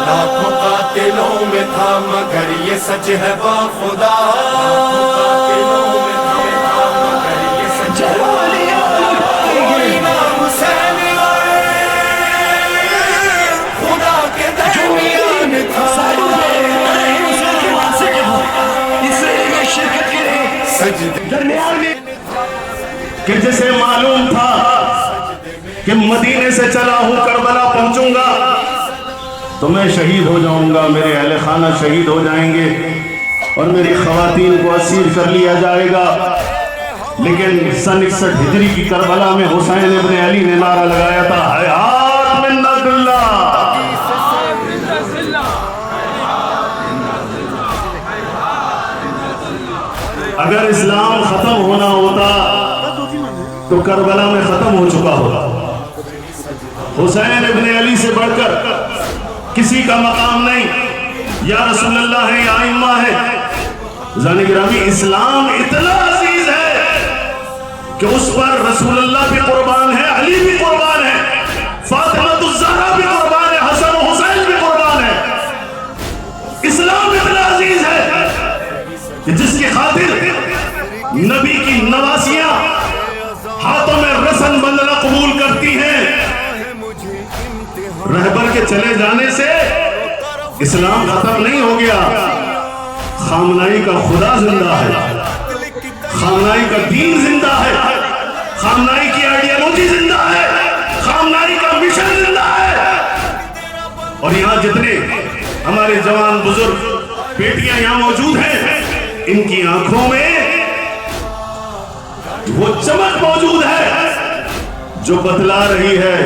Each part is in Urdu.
لاکھوں قاتلوں میں تھا مگر یہ سچ ہے باخدا، لاکھوں قاتلوں میں تھا مگر یہ سچ ہے کوئی نہ حسین آئے خدا کے درمیان تھا، درمیان میں کہ جسے معلوم تھا کہ مدینے سے چلا ہوں کربلا پہنچوں گا تو میں شہید ہو جاؤں گا، میرے اہل خانہ شہید ہو جائیں گے اور میری خواتین کو اسیر کر لیا جائے گا، لیکن سن 61 ہجری کی کربلا میں حسین ابن علی نے نعرہ لگایا تھا حیات منت اللہ۔ اگر اسلام ختم ہونا ہوتا تو کربلا میں ختم ہو چکا ہوگا۔ حسین ابن علی سے بڑھ کر کسی کا مقام نہیں، یا رسول اللہ ہے یا ائمہ ہے۔ زان گرامی اسلام اتنا عزیز ہے کہ اس پر رسول اللہ بھی قربان ہے، علی بھی قربان ہے، فاطمہ الزہرا بھی قربان ہے، حسن و حسین بھی قربان ہے۔ اسلام اتنا عزیز ہے کہ جس کی خاطر نبی کی نواسیاں ہاتھوں میں رسن بندنا قبول کرتی ہیں، رہبر کے چلے جانے سے اسلام ختم نہیں ہو گیا، خامنائی کا خدا زندہ ہے، خامنائی کا دین زندہ ہے، خامنائی کی آئیڈیالوجی زندہ ہے، خامنائی کا مشن زندہ ہے۔ اور یہاں جتنے ہمارے جوان بزرگ بیٹیاں یہاں موجود ہیں، ان کی آنکھوں میں وہ چمک موجود ہے جو بتلا رہی ہے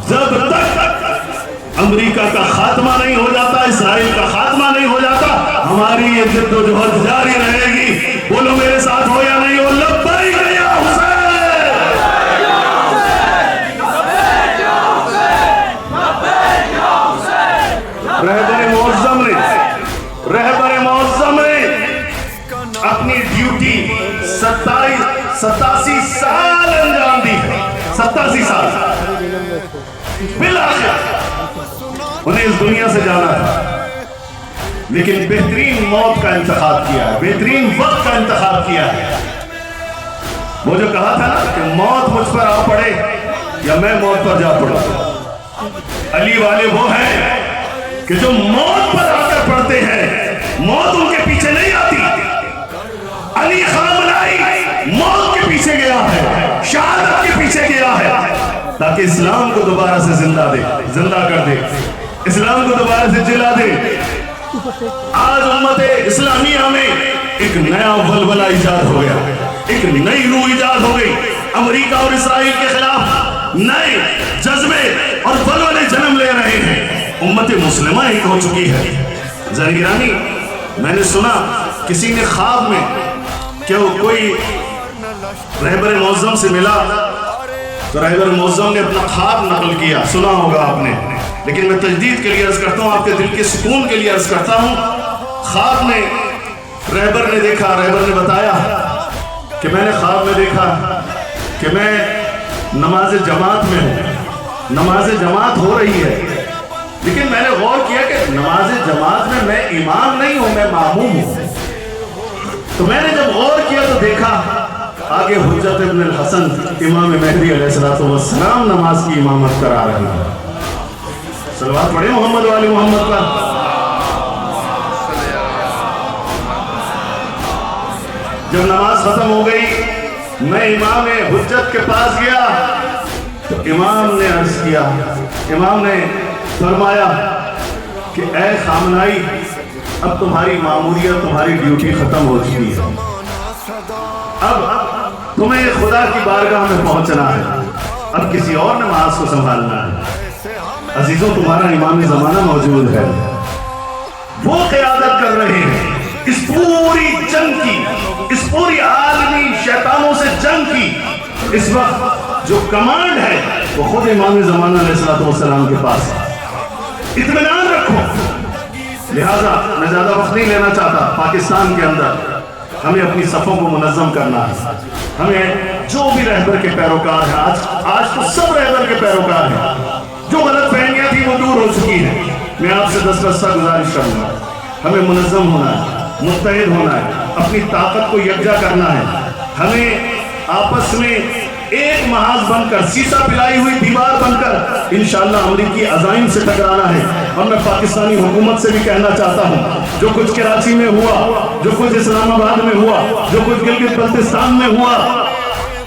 جب تک امریکہ کا خاتمہ نہیں ہو جاتا، اسرائیل کا خاتمہ نہیں ہو جاتا، ہماری یہ جد و جہد جاری رہے گی۔ بولو میرے ساتھ ہو یا نہیں ہو، لبیک یا حسین۔ رہبر معظم نے اپنی ڈیوٹی 87 سال انجام دی ہے، 87 سال۔ بالآخر انہیں اس دنیا سے جانا ہے، لیکن بہترین موت کا انتخاب کیا ہے، بہترین وقت کا انتخاب کیا ہے۔ وہ جو کہا تھا نا کہ موت مجھ پر آ پڑے یا میں موت پر جا پڑا، علی والے وہ ہیں کہ جو موت پر آ کر پڑتے ہیں، موت ان کے پیچھے نہیں آتی۔ علی خامنائی موت کے پیچھے گیا ہے، شہادت کے پیچھے گیا ہے، تاکہ اسلام کو دوبارہ سے زندہ کر دے، اسلام کو دوبارہ سے جلا دے۔ آج امت اسلامیہ میں ایک نیا ولولہ ایجاد ہو گیا، ایک نئی روح ایجاد ہو گئی۔ امریکہ اور اسرائیل کے خلاف نئے جذبے اور ولولے جنم لے رہے ہیں، امت مسلمہ ایک ہو چکی ہے۔ زان گرامی، میں نے سنا کسی نے خواب میں کہ وہ کوئی رہبر معظم سے ملا تو رہبر معظم نے اپنا خواب نقل کیا، سنا ہوگا آپ نے، لیکن میں تجدید کے لیے عرض کرتا ہوں، آپ کے دل کے سکون کے لیے عرض کرتا ہوں۔ خواب میں رہبر نے دیکھا، رہبر نے بتایا کہ میں نے خواب میں دیکھا کہ میں نماز جماعت میں ہوں، نماز جماعت ہو رہی ہے، لیکن میں نے غور کیا کہ نماز جماعت میں امام نہیں ہوں، میں ماموم ہوں۔ تو میں نے جب غور کیا تو دیکھا آگے حجت ابن الحسن امام مہدی علیہ السلام نماز کی امامت کرا رہے ہیں۔ صلوات پڑھیں محمد والی محمد پر۔ جب نماز ختم ہو گئی، میں امام حجت کے پاس گیا تو امام نے عرض کیا، امام نے فرمایا کہ اے خامنائی، اب تمہاری معمولیت، تمہاری ڈیوٹی ختم ہو چکی ہے، اب تمہیں خدا کی بارگاہ میں پہنچنا ہے، اب کسی اور نماز کو سنبھالنا ہے۔ عزیزوں، تمہارا امام زمانہ موجود ہے، وہ قیادت کر رہے ہیں اس پوری جنگ کی، اس پوری عالمی شیطانوں سے جنگ کی۔ اس وقت جو کمانڈ ہے وہ خود امام زمانہ علیہ السلام کے پاس ہے۔ اطمینان رکھو۔ لہذا میں زیادہ وقت نہیں لینا چاہتا، پاکستان کے اندر ہمیں اپنی صفوں کو منظم کرنا ہے، ہمیں جو بھی رہبر کے پیروکار ہیں، آج تو سب رہبر کے پیروکار ہیں، جو غلط فہمیاں تھی وہ دور ہو چکی ہیں. میں آپ سے دسترسہ گزارش کروں گا, ہمیں منظم ہونا ہے, متحد ہونا ہے, اپنی طاقت کو یکجا کرنا ہے. ہمیں آپس میں ایک محاذ بن کر, سیسا پلائی ہوئی دیوار بن کر انشاءاللہ امریکی عزائم سے ٹکرانا ہے. اور میں پاکستانی حکومت سے بھی کہنا چاہتا ہوں, جو کچھ کراچی میں ہوا, جو کچھ اسلام آباد میں ہوا, جو کچھ گلگت بلتستان میں ہوا,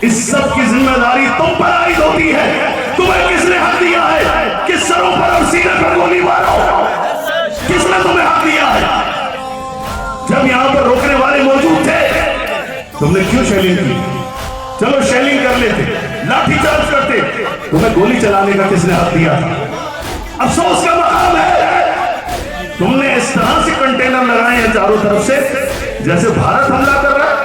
اس سب کی ذمہ داری تم پر عائد ہوتی ہے. تمہیں کس نے حق دیا ہے کہ سروں پر اور سینے پر گولی مارو؟ کس نے تمہیں حق دیا ہے؟ جب یہاں پر روکنے والے موجود تھے تم نے کیوں شیلنگ کی؟ چلو شیلنگ کر لیتے, لاٹھی چارج کرتے, تمہیں گولی چلانے کا کس نے حق دیا تھا؟ افسوس کا مقام ہے تم نے اس طرح سے کنٹینر لگائے ہیں چاروں طرف سے جیسے بھارت حملہ کر رہا ہے.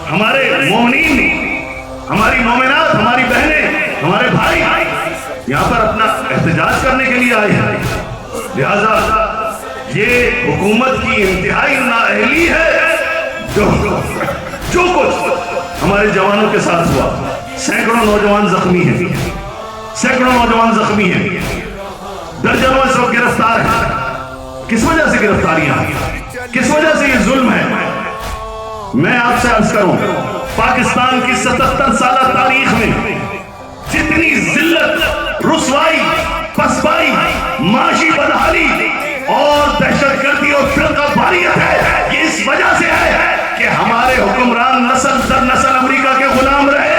ہمارے مومنین, ہماری مومنات, ہماری بہنیں, ہمارے بھائی یہاں پر اپنا احتجاج کرنے کے لیے آئے ہیں. لہذا یہ حکومت کی انتہائی نااہلی ہے. جو کچھ ہمارے جوانوں کے ساتھ ہوا, سینکڑوں نوجوان زخمی ہیں, سینکڑوں نوجوان زخمی ہیں, درجنوں اس وقت گرفتار ہیں. کس وجہ سے گرفتاریاں ہیں؟ کس وجہ سے یہ ظلم ہے؟ میں آپ سے عرض کروں, پاکستان کی 77 سالہ تاریخ میں جتنی ذلت, رسوائی, پسپائی, معاشی بدحالی اور دہشت گردی اور فرقہ واریت ہے, یہ اس وجہ سے ہے کہ ہمارے حکمران نسل در نسل امریکہ کے غلام رہے.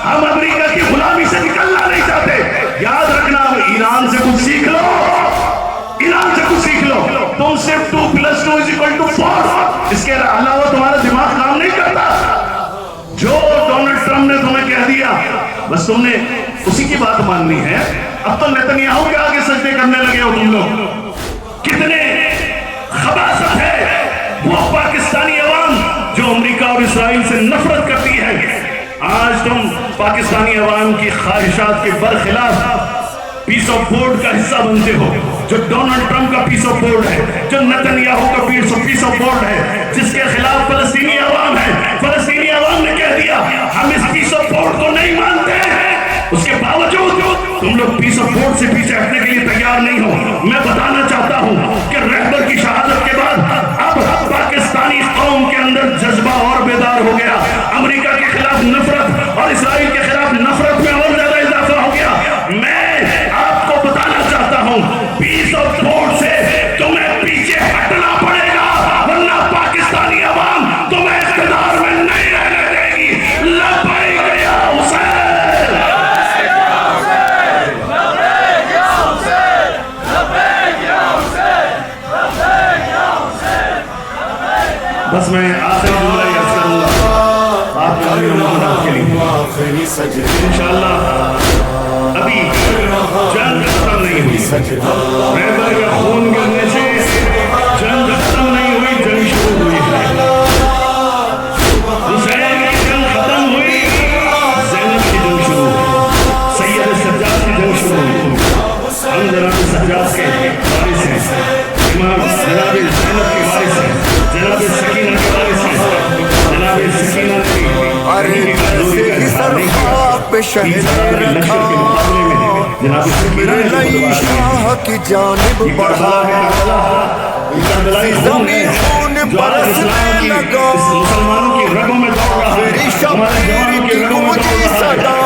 ہم امریکہ کی غلامی سے نکلنا نہیں چاہتے. یاد رکھنا, ایران سے کچھ سیکھ لو, ایران سے کچھ سیکھ لو. تم صرف 2+2=4, اس کے علاوہ تمہارا دماغ کام نہیں کرتا. جو ڈونلڈ ٹرمپ نے تمہیں کہہ دیا بس تم نے اسی کی بات ماننی ہے. اب تو نیتنیاہو کے آگے سجدے کرنے لگے ہو تم لوگ. کتنے خباثت ہے وہ پاکستانی عوام جو امریکہ اور اسرائیل سے نفرت کرتی ہے. آج تم پاکستانی عوام کی خواہشات کے برخلاف پیس آف بورڈ کا حصہ بنتے ہو. جو ڈونلڈ ٹرمپ کا پیس آف بورڈ ہے, جو نیتنیاہو کا پیس آف بورڈ ہے, جس کے خلاف فلسطینی عوام ہے. فلسطینی عوام نے کہہ دیا ہم اس پیس آف بورڈ کو نہیں مانتے. اس کے باوجود تم لوگ پیس آف بورڈ سے پیچھے ہٹنے کے لیے تیار نہیں ہو. میں بتانا چاہتا ہوں کہ رہبر کی شہادت کے بعد اب پاکستانی قوم کے اندر جذبہ اور بیدار ہو گیا. امریکہ کے خلاف نفرت اور اسرائیل کے خلاف نفرت میں اور زیادہ اضافہ ہو گیا. میں آپ کو بتانا چاہتا ہوں پیس آف بورڈ سے تمہیں پیچھے ہٹنا پڑے گا, ورنہ پاکستانی عوام تمہیں اقتدار میں نہیں رہنے دے گی. لبیک یا حسین, بس میں آخری جملہ عرض کروں گا آپ کے امیر محمد کے لیے. انشاءاللہ ابھی جنگ ختم نہیں ہوئی, رہبر کا خون گرنے سے جنگ ختم نہیں ہوئی, جنگ شروع ہوئی ہے. حسین کی جنگ ختم ہوئی, زینب کی جنگ شروع ہوئی, سید سجاد کی جنگ شروع ہوئی. ہم جناب سجاد کے وارث ہیں, امام جناب زینب کے وارث ہیں, جناب سکینہ کے وارث ہیں. جناب سکینہ کی سرخاب پہ شہد رکھا, نئی شاہ کی جانب بڑھا, زمین خون برسنے لگا, آخری شب کی گونجی صدا